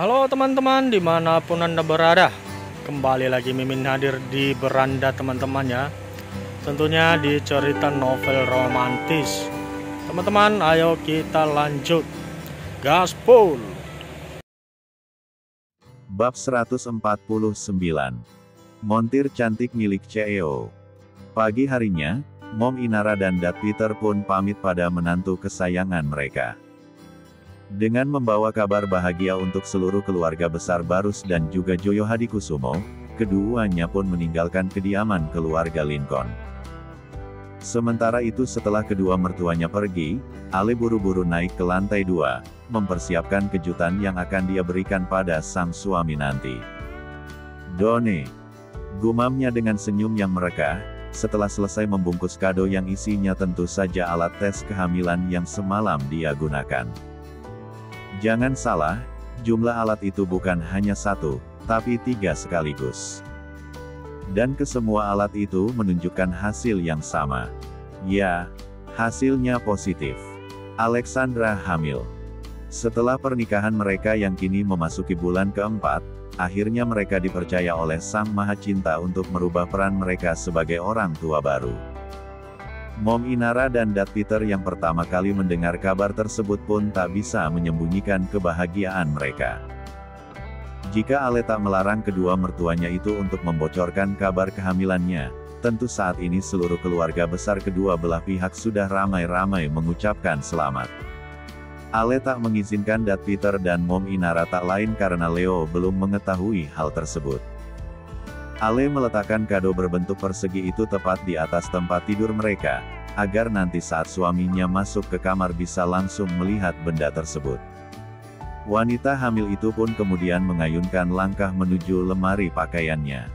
Halo teman-teman, dimanapun Anda berada, kembali lagi Mimin hadir di beranda teman-teman ya. Tentunya di cerita novel romantis. Teman-teman, ayo kita lanjut. Gaspol. Bab 149. Montir cantik milik CEO. Pagi harinya, Mom Inara dan Dad Peter pun pamit pada menantu kesayangan mereka. Dengan membawa kabar bahagia untuk seluruh keluarga besar Barus dan juga Joyo Hadikusumo, keduanya pun meninggalkan kediaman keluarga Lincoln. Sementara itu setelah kedua mertuanya pergi, Ale buru-buru naik ke lantai 2, mempersiapkan kejutan yang akan dia berikan pada sang suami nanti. "Done," gumamnya dengan senyum yang merekah, setelah selesai membungkus kado yang isinya tentu saja alat tes kehamilan yang semalam dia gunakan. Jangan salah, jumlah alat itu bukan hanya satu, tapi 3 sekaligus. Dan kesemua alat itu menunjukkan hasil yang sama. Ya, hasilnya positif. Alexandra hamil. Setelah pernikahan mereka yang kini memasuki bulan keempat, akhirnya mereka dipercaya oleh Sang Maha Cinta untuk merubah peran mereka sebagai orang tua baru. Mom Inara dan Dad Peter yang pertama kali mendengar kabar tersebut pun tak bisa menyembunyikan kebahagiaan mereka. Jika Ale tak melarang kedua mertuanya itu untuk membocorkan kabar kehamilannya, tentu saat ini seluruh keluarga besar kedua belah pihak sudah ramai-ramai mengucapkan selamat. Ale tak mengizinkan Dad Peter dan Mom Inara tak lain karena Leo belum mengetahui hal tersebut. Ale meletakkan kado berbentuk persegi itu tepat di atas tempat tidur mereka, agar nanti saat suaminya masuk ke kamar bisa langsung melihat benda tersebut. Wanita hamil itu pun kemudian mengayunkan langkah menuju lemari pakaiannya.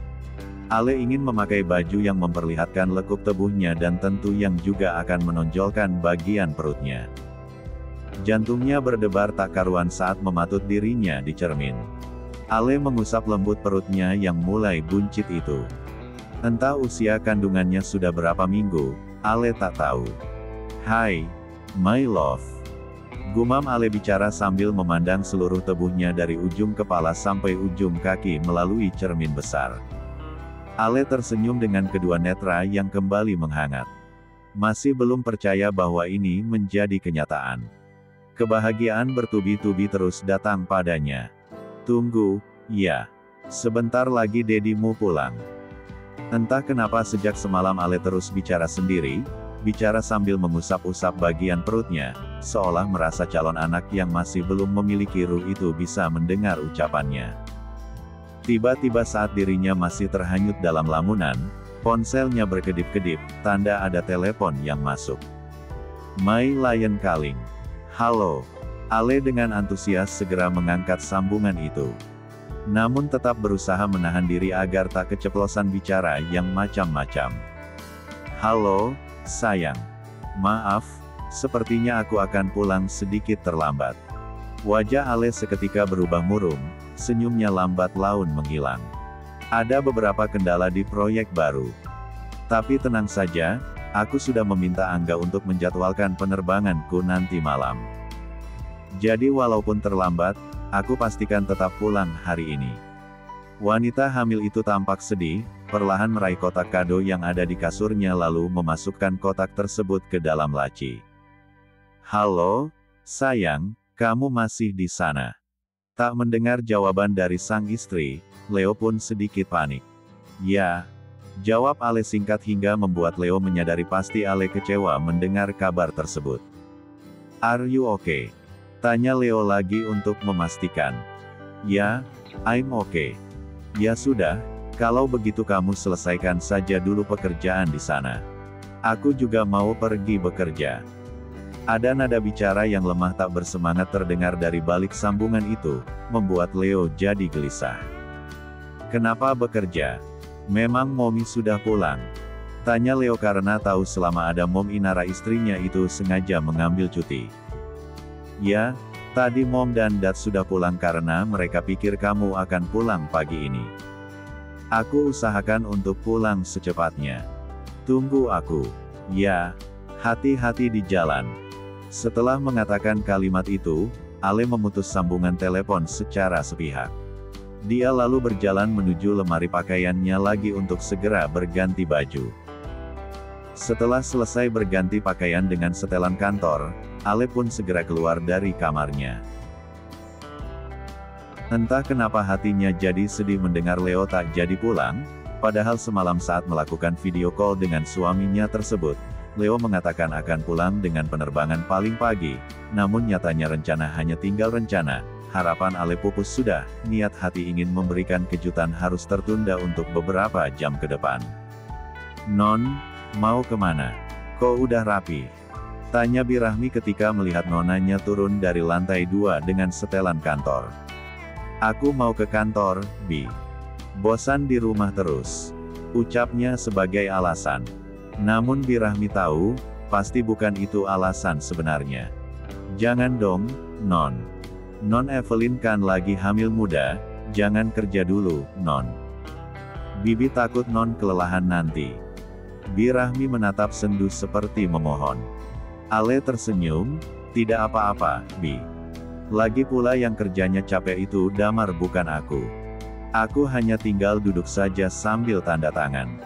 Ale ingin memakai baju yang memperlihatkan lekuk tubuhnya dan tentu yang juga akan menonjolkan bagian perutnya. Jantungnya berdebar tak karuan saat mematut dirinya di cermin. Ale mengusap lembut perutnya yang mulai buncit itu. Entah usia kandungannya sudah berapa minggu, Ale tak tahu. "Hai, my love," gumam Ale bicara sambil memandang seluruh tubuhnya dari ujung kepala sampai ujung kaki melalui cermin besar. Ale tersenyum dengan kedua netra yang kembali menghangat. Masih belum percaya bahwa ini menjadi kenyataan. Kebahagiaan bertubi-tubi terus datang padanya. "Tunggu, ya. Sebentar lagi dedimu pulang." Entah kenapa sejak semalam Ale terus bicara sendiri, bicara sambil mengusap-usap bagian perutnya, seolah merasa calon anak yang masih belum memiliki ruh itu bisa mendengar ucapannya. Tiba-tiba saat dirinya masih terhanyut dalam lamunan, ponselnya berkedip-kedip, tanda ada telepon yang masuk. "My Lion Calling." "Halo." Ale dengan antusias segera mengangkat sambungan itu. Namun tetap berusaha menahan diri agar tak keceplosan bicara yang macam-macam. "Halo, sayang. Maaf, sepertinya aku akan pulang sedikit terlambat." Wajah Ale seketika berubah muram, senyumnya lambat laun menghilang. "Ada beberapa kendala di proyek baru. Tapi tenang saja, aku sudah meminta Angga untuk menjadwalkan penerbanganku nanti malam. Jadi walaupun terlambat, aku pastikan tetap pulang hari ini." Wanita hamil itu tampak sedih, perlahan meraih kotak kado yang ada di kasurnya lalu memasukkan kotak tersebut ke dalam laci. "Halo, sayang, kamu masih di sana?" Tak mendengar jawaban dari sang istri, Leo pun sedikit panik. "Ya," jawab Ale singkat hingga membuat Leo menyadari pasti Ale kecewa mendengar kabar tersebut. "Are you okay?" tanya Leo lagi untuk memastikan. "Ya, I'm okay." "Ya sudah, kalau begitu kamu selesaikan saja dulu pekerjaan di sana. Aku juga mau pergi bekerja." Ada nada bicara yang lemah tak bersemangat terdengar dari balik sambungan itu, membuat Leo jadi gelisah. "Kenapa bekerja? Memang Mommy sudah pulang?" tanya Leo karena tahu selama ada Mom Inara istrinya itu sengaja mengambil cuti. "Ya, tadi Mom dan Dad sudah pulang karena mereka pikir kamu akan pulang pagi ini. Aku usahakan untuk pulang secepatnya. Tunggu aku. Ya, hati-hati di jalan." Setelah mengatakan kalimat itu, Ale memutus sambungan telepon secara sepihak. Dia lalu berjalan menuju lemari pakaiannya lagi untuk segera berganti baju. Setelah selesai berganti pakaian dengan setelan kantor, Ale pun segera keluar dari kamarnya. Entah kenapa hatinya jadi sedih mendengar Leo tak jadi pulang, padahal semalam saat melakukan video call dengan suaminya tersebut, Leo mengatakan akan pulang dengan penerbangan paling pagi, namun nyatanya rencana hanya tinggal rencana. Harapan Ale pupus sudah, niat hati ingin memberikan kejutan harus tertunda untuk beberapa jam ke depan. "Non, mau kemana? Kok udah rapi?" tanya Birahmi ketika melihat nonanya turun dari lantai 2 dengan setelan kantor. "Aku mau ke kantor, Bi. Bosan di rumah terus," ucapnya sebagai alasan. Namun Birahmi tahu, pasti bukan itu alasan sebenarnya. "Jangan dong, Non. Non Evelyn kan lagi hamil muda, jangan kerja dulu, Non. Bibi takut Non kelelahan nanti." Birahmi menatap sendu seperti memohon. Ale tersenyum, "Tidak apa-apa, Bi. Lagi pula yang kerjanya capek itu Damar bukan aku. Aku hanya tinggal duduk saja sambil tanda tangan."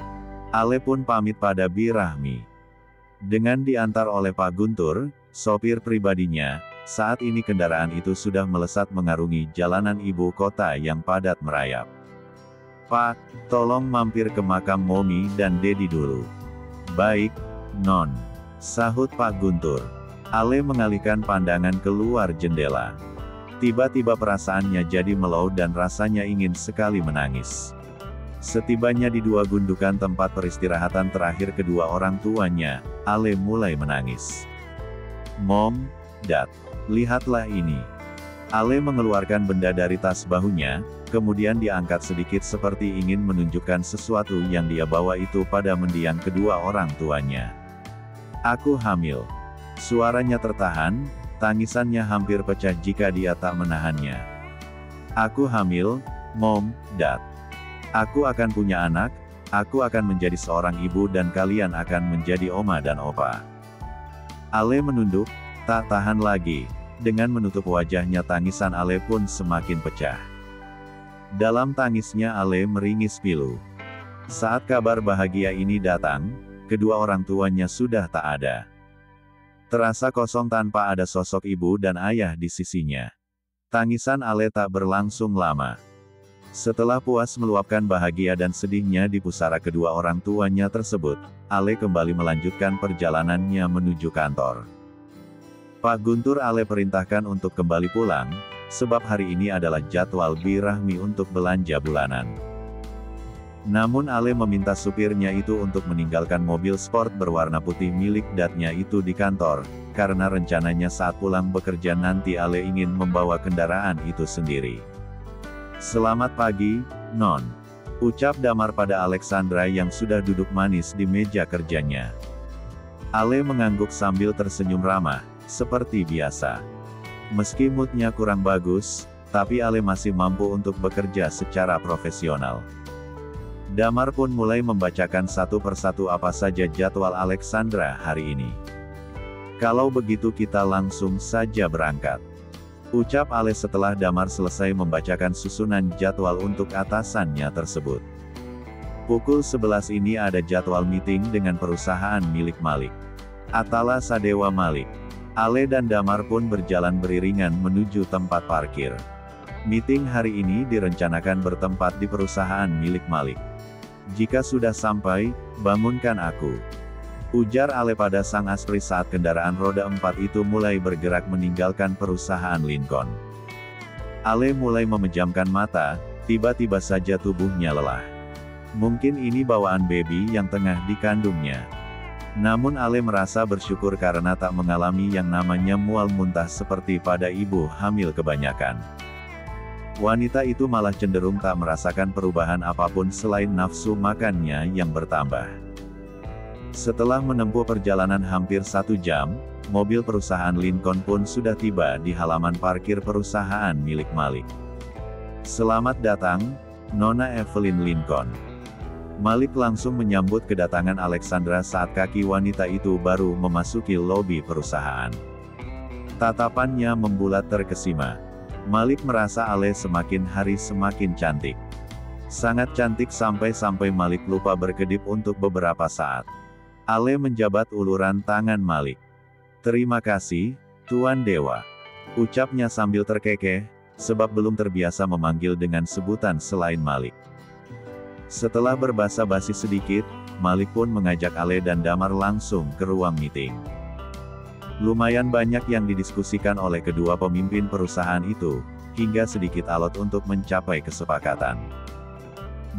Ale pun pamit pada Birahmi. Dengan diantar oleh Pak Guntur, sopir pribadinya, saat ini kendaraan itu sudah melesat mengarungi jalanan ibu kota yang padat merayap. "Pak, tolong mampir ke makam Momi dan Dedi dulu." "Baik, Non," sahut Pak Guntur. Ale mengalihkan pandangan keluar jendela. Tiba-tiba perasaannya jadi melau dan rasanya ingin sekali menangis. Setibanya di 2 gundukan tempat peristirahatan terakhir kedua orang tuanya, Ale mulai menangis. "Mom, Dad, lihatlah ini." Ale mengeluarkan benda dari tas bahunya, kemudian diangkat sedikit seperti ingin menunjukkan sesuatu yang dia bawa itu pada mendiang kedua orang tuanya. "Aku hamil." Suaranya tertahan, tangisannya hampir pecah jika dia tak menahannya. "Aku hamil, Mom, Dad. Aku akan punya anak, aku akan menjadi seorang ibu dan kalian akan menjadi oma dan opa." Ale menunduk, tak tahan lagi. Dengan menutup wajahnya tangisan Ale pun semakin pecah. Dalam tangisnya Ale meringis pilu. Saat kabar bahagia ini datang, kedua orang tuanya sudah tak ada. Terasa kosong tanpa ada sosok ibu dan ayah di sisinya. Tangisan Ale tak berlangsung lama. Setelah puas meluapkan bahagia dan sedihnya di pusara kedua orang tuanya tersebut, Ale kembali melanjutkan perjalanannya menuju kantor. Pak Guntur Ale perintahkan untuk kembali pulang, sebab hari ini adalah jadwal Birahmi untuk belanja bulanan. Namun Ale meminta supirnya itu untuk meninggalkan mobil sport berwarna putih milik dadnya itu di kantor, karena rencananya saat pulang bekerja nanti Ale ingin membawa kendaraan itu sendiri. "Selamat pagi, Non," ucap Damar pada Alexandra yang sudah duduk manis di meja kerjanya. Ale mengangguk sambil tersenyum ramah, seperti biasa. Meski moodnya kurang bagus, tapi Ale masih mampu untuk bekerja secara profesional. Damar pun mulai membacakan satu persatu apa saja jadwal Alexandra hari ini. "Kalau begitu kita langsung saja berangkat," ucap Ale setelah Damar selesai membacakan susunan jadwal untuk atasannya tersebut. Pukul 11 ini ada jadwal meeting dengan perusahaan milik Malik, Atala Sadewa Malik. Ale dan Damar pun berjalan beriringan menuju tempat parkir. Meeting hari ini direncanakan bertempat di perusahaan milik Malik. "Jika sudah sampai, bangunkan aku," ujar Ale pada sang aspri saat kendaraan roda 4 itu mulai bergerak meninggalkan perusahaan Lincoln. Ale mulai memejamkan mata, tiba-tiba saja tubuhnya lelah. Mungkin ini bawaan baby yang tengah dikandungnya. Namun Ale merasa bersyukur karena tak mengalami yang namanya mual muntah seperti pada ibu hamil kebanyakan. Wanita itu malah cenderung tak merasakan perubahan apapun selain nafsu makannya yang bertambah. Setelah menempuh perjalanan hampir 1 jam, mobil perusahaan Lincoln pun sudah tiba di halaman parkir perusahaan milik Malik. "Selamat datang, Nona Evelyn Lincoln." Malik langsung menyambut kedatangan Alexandra saat kaki wanita itu baru memasuki lobi perusahaan. Tatapannya membulat terkesima. Malik merasa Ale semakin hari semakin cantik. Sangat cantik sampai-sampai Malik lupa berkedip untuk beberapa saat. Ale menjabat uluran tangan Malik. "Terima kasih, Tuan Dewa," ucapnya sambil terkekeh, sebab belum terbiasa memanggil dengan sebutan selain Malik. Setelah berbasa-basi sedikit, Malik pun mengajak Ale dan Damar langsung ke ruang meeting. Lumayan banyak yang didiskusikan oleh kedua pemimpin perusahaan itu, hingga sedikit alot untuk mencapai kesepakatan.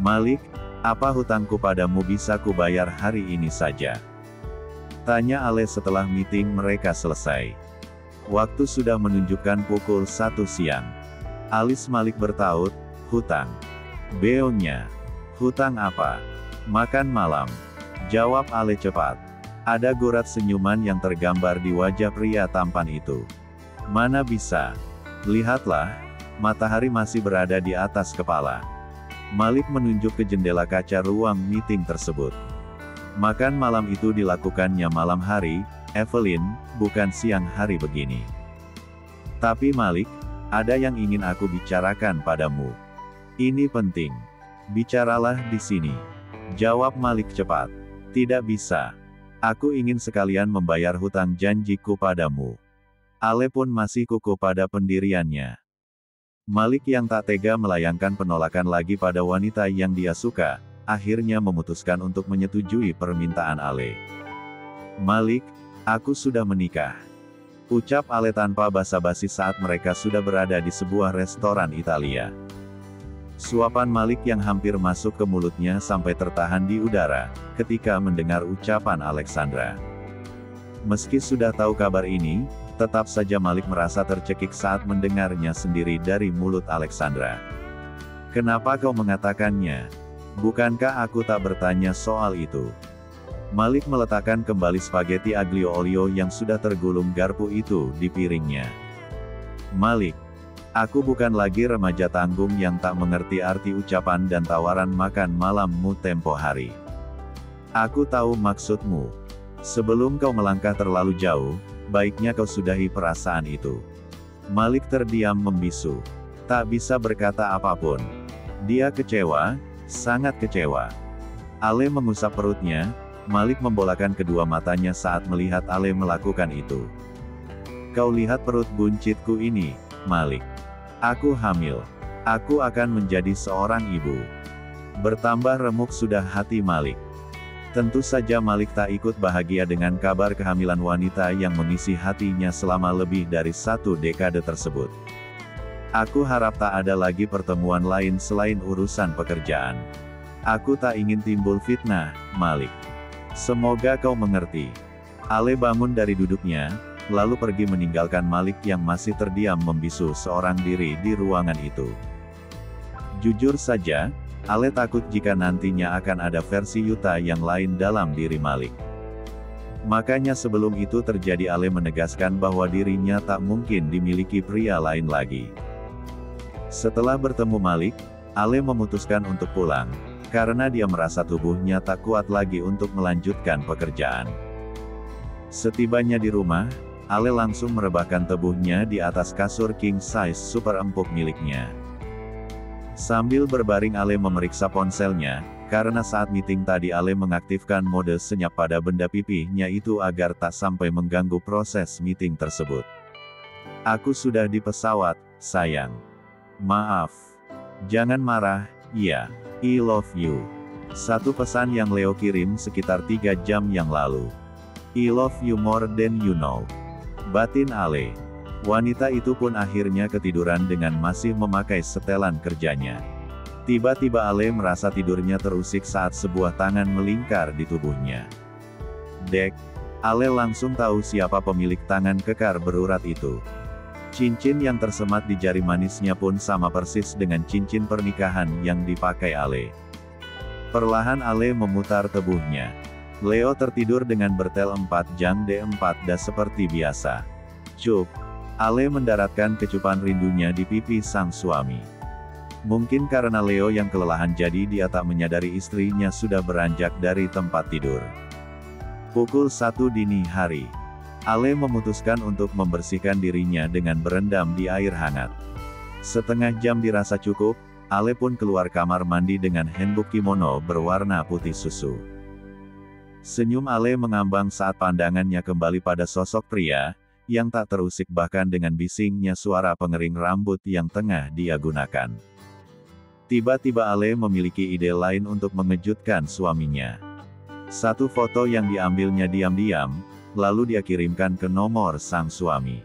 "Malik, apa hutangku padamu bisa kubayar hari ini saja?" tanya Ale setelah meeting mereka selesai. Waktu sudah menunjukkan pukul 1 siang. Alis Malik bertaut, "Hutang." Beongnya, "Hutang apa?" "Makan malam," jawab Ale cepat. Ada gurat senyuman yang tergambar di wajah pria tampan itu. "Mana bisa? Lihatlah, matahari masih berada di atas kepala." Malik menunjuk ke jendela kaca ruang meeting tersebut. "Makan malam itu dilakukannya malam hari, Evelyn, bukan siang hari begini." "Tapi Malik, ada yang ingin aku bicarakan padamu. Ini penting." "Bicaralah di sini," jawab Malik cepat. "Tidak bisa. Aku ingin sekalian membayar hutang janjiku padamu." Ale pun masih kukuh pada pendiriannya. Malik yang tak tega melayangkan penolakan lagi pada wanita yang dia suka, akhirnya memutuskan untuk menyetujui permintaan Ale. "Malik, aku sudah menikah," ucap Ale tanpa basa-basi saat mereka sudah berada di sebuah restoran Italia. Suapan Malik yang hampir masuk ke mulutnya sampai tertahan di udara, ketika mendengar ucapan Alexandra. Meski sudah tahu kabar ini, tetap saja Malik merasa tercekik saat mendengarnya sendiri dari mulut Alexandra. "Kenapa kau mengatakannya? Bukankah aku tak bertanya soal itu?" Malik meletakkan kembali spaghetti aglio olio yang sudah tergulung garpu itu di piringnya. "Malik, aku bukan lagi remaja tanggung yang tak mengerti arti ucapan dan tawaran makan malammu tempo hari. Aku tahu maksudmu. Sebelum kau melangkah terlalu jauh, baiknya kau sudahi perasaan itu." Malik terdiam membisu. Tak bisa berkata apapun. Dia kecewa, sangat kecewa. Ale mengusap perutnya. Malik membolakan kedua matanya saat melihat Ale melakukan itu. "Kau lihat perut buncitku ini, Malik. Aku hamil. Aku akan menjadi seorang ibu." Bertambah remuk sudah hati Malik. Tentu saja Malik tak ikut bahagia dengan kabar kehamilan wanita yang mengisi hatinya selama lebih dari 1 dekade tersebut. "Aku harap tak ada lagi pertemuan lain selain urusan pekerjaan. Aku tak ingin timbul fitnah, Malik. Semoga kau mengerti." Ale bangun dari duduknya, lalu pergi meninggalkan Malik yang masih terdiam membisu seorang diri di ruangan itu. Jujur saja, Ale takut jika nantinya akan ada versi Yuta yang lain dalam diri Malik. Makanya sebelum itu terjadi Ale menegaskan bahwa dirinya tak mungkin dimiliki pria lain lagi. Setelah bertemu Malik, Ale memutuskan untuk pulang, karena dia merasa tubuhnya tak kuat lagi untuk melanjutkan pekerjaan. Setibanya di rumah, Ale langsung merebahkan tubuhnya di atas kasur king size super empuk miliknya. Sambil berbaring Ale memeriksa ponselnya, karena saat meeting tadi Ale mengaktifkan mode senyap pada benda pipihnya itu agar tak sampai mengganggu proses meeting tersebut. "Aku sudah di pesawat, sayang. Maaf. Jangan marah, ya. I love you." Satu pesan yang Leo kirim sekitar 3 jam yang lalu. "I love you more than you know." Batin Ale. Wanita itu pun akhirnya ketiduran dengan masih memakai setelan kerjanya. Tiba-tiba Ale merasa tidurnya terusik saat sebuah tangan melingkar di tubuhnya. Dek. Ale langsung tahu siapa pemilik tangan kekar berurat itu. Cincin yang tersemat di jari manisnya pun sama persis dengan cincin pernikahan yang dipakai Ale. Perlahan Ale memutar tubuhnya. Leo tertidur dengan bertel 4 jam D4 seperti biasa. Cup. Ale mendaratkan kecupan rindunya di pipi sang suami. Mungkin karena Leo yang kelelahan jadi dia tak menyadari istrinya sudah beranjak dari tempat tidur. Pukul 1 dini hari. Ale memutuskan untuk membersihkan dirinya dengan berendam di air hangat. Setengah jam dirasa cukup, Ale pun keluar kamar mandi dengan handbok kimono berwarna putih susu. Senyum Ale mengambang saat pandangannya kembali pada sosok pria, yang tak terusik bahkan dengan bisingnya suara pengering rambut yang tengah dia gunakan. Tiba-tiba Ale memiliki ide lain untuk mengejutkan suaminya. Satu foto yang diambilnya diam-diam, lalu dia kirimkan ke nomor sang suami.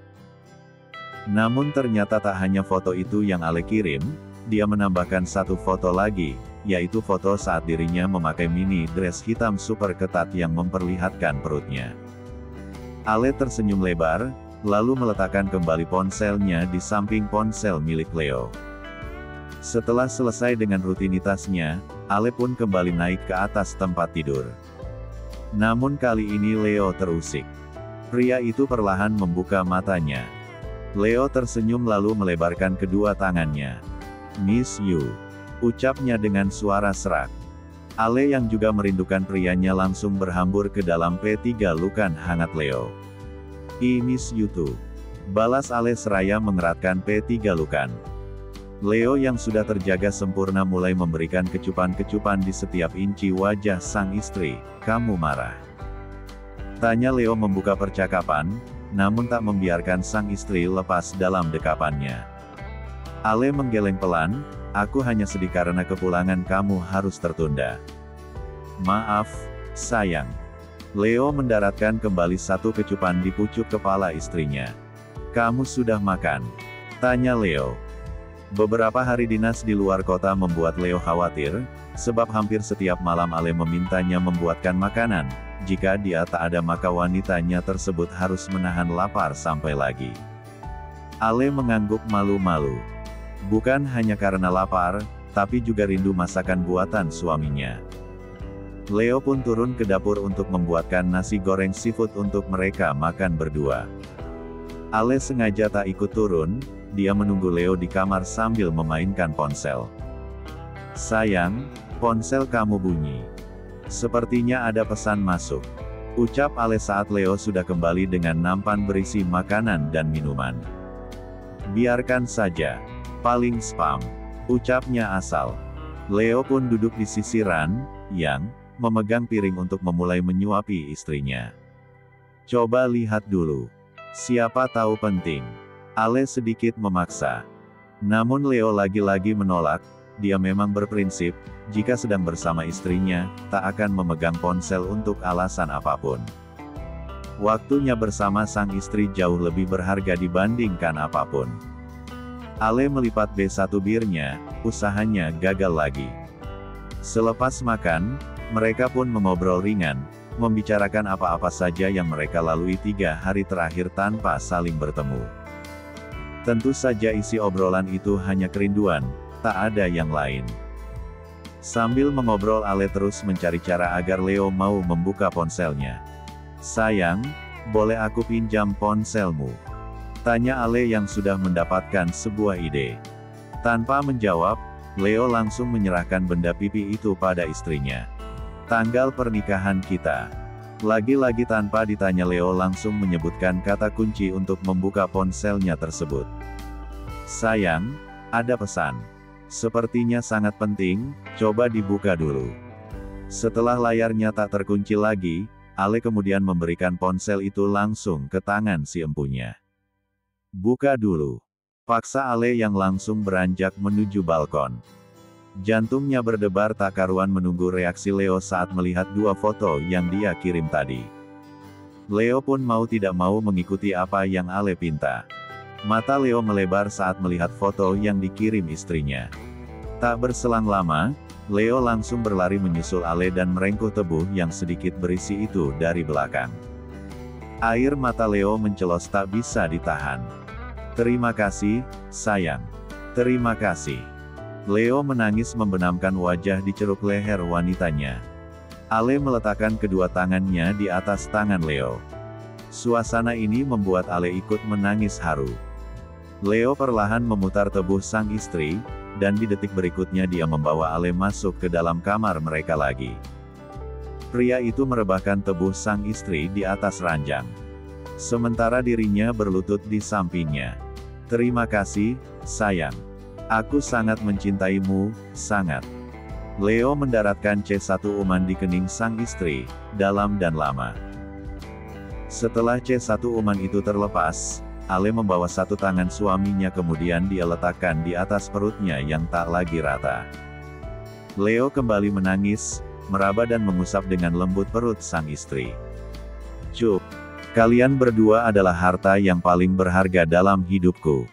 Namun ternyata tak hanya foto itu yang Ale kirim, dia menambahkan satu foto lagi, yaitu foto saat dirinya memakai mini dress hitam super ketat yang memperlihatkan perutnya. Ale tersenyum lebar, lalu meletakkan kembali ponselnya di samping ponsel milik Leo. Setelah selesai dengan rutinitasnya, Ale pun kembali naik ke atas tempat tidur. Namun kali ini Leo terusik. Pria itu perlahan membuka matanya. Leo tersenyum lalu melebarkan kedua tangannya. "Miss you," ucapnya dengan suara serak. Ale yang juga merindukan prianya langsung berhambur ke dalam P3 lukan hangat Leo. "I miss you too," balas Ale seraya mengeratkan P3 lukan. Leo yang sudah terjaga sempurna mulai memberikan kecupan-kecupan di setiap inci wajah sang istri. "Kamu marah?" tanya Leo membuka percakapan, namun tak membiarkan sang istri lepas dalam dekapannya. Ale menggeleng pelan, "Aku hanya sedih karena kepulangan kamu harus tertunda." "Maaf, sayang." Leo mendaratkan kembali satu kecupan di pucuk kepala istrinya. "Kamu sudah makan?" tanya Leo. Beberapa hari dinas di luar kota membuat Leo khawatir, sebab hampir setiap malam Ale memintanya membuatkan makanan. Jika dia tak ada maka wanitanya tersebut harus menahan lapar sampai lagi. Ale mengangguk malu-malu. Bukan hanya karena lapar, tapi juga rindu masakan buatan suaminya. Leo pun turun ke dapur untuk membuatkan nasi goreng seafood untuk mereka makan berdua. Ale sengaja tak ikut turun, dia menunggu Leo di kamar sambil memainkan ponsel. "Sayang, ponsel kamu bunyi. Sepertinya ada pesan masuk," ucap Ale saat Leo sudah kembali dengan nampan berisi makanan dan minuman. "Biarkan saja. Paling spam," ucapnya asal. Leo pun duduk di sisi Ran, yang memegang piring untuk memulai menyuapi istrinya. "Coba lihat dulu. Siapa tahu penting." Ale sedikit memaksa. Namun Leo lagi-lagi menolak, dia memang berprinsip, jika sedang bersama istrinya, tak akan memegang ponsel untuk alasan apapun. Waktunya bersama sang istri jauh lebih berharga dibandingkan apapun. Ale melipat B1 birnya, usahanya gagal lagi. Selepas makan, mereka pun mengobrol ringan, membicarakan apa-apa saja yang mereka lalui 3 hari terakhir tanpa saling bertemu. Tentu saja isi obrolan itu hanya kerinduan, tak ada yang lain. Sambil mengobrol Ale terus mencari cara agar Leo mau membuka ponselnya. "Sayang, boleh aku pinjam ponselmu?" tanya Ale yang sudah mendapatkan sebuah ide. Tanpa menjawab, Leo langsung menyerahkan benda pipi itu pada istrinya. "Tanggal pernikahan kita." Lagi-lagi tanpa ditanya Leo langsung menyebutkan kata kunci untuk membuka ponselnya tersebut. "Sayang, ada pesan. Sepertinya sangat penting, coba dibuka dulu." Setelah layarnya tak terkunci lagi, Ale kemudian memberikan ponsel itu langsung ke tangan si empunya. "Buka dulu," paksa Ale yang langsung beranjak menuju balkon. Jantungnya berdebar tak karuan menunggu reaksi Leo saat melihat 2 foto yang dia kirim tadi. Leo pun mau tidak mau mengikuti apa yang Ale pinta. Mata Leo melebar saat melihat foto yang dikirim istrinya. Tak berselang lama, Leo langsung berlari menyusul Ale dan merengkuh tebuh yang sedikit berisi itu dari belakang. Air mata Leo mencelos tak bisa ditahan. "Terima kasih, sayang. Terima kasih." Leo menangis membenamkan wajah di ceruk leher wanitanya. Ale meletakkan kedua tangannya di atas tangan Leo. Suasana ini membuat Ale ikut menangis haru. Leo perlahan memutar tebuh sang istri, dan di detik berikutnya dia membawa Ale masuk ke dalam kamar mereka lagi. Pria itu merebahkan tebuh sang istri di atas ranjang. Sementara dirinya berlutut di sampingnya. "Terima kasih, sayang. Aku sangat mencintaimu, sangat." Leo mendaratkan C1 uman di kening sang istri, dalam dan lama. Setelah C1 uman itu terlepas, Ale membawa satu tangan suaminya kemudian dia letakkan di atas perutnya yang tak lagi rata. Leo kembali menangis, meraba dan mengusap dengan lembut perut sang istri. "Cuk, kalian berdua adalah harta yang paling berharga dalam hidupku.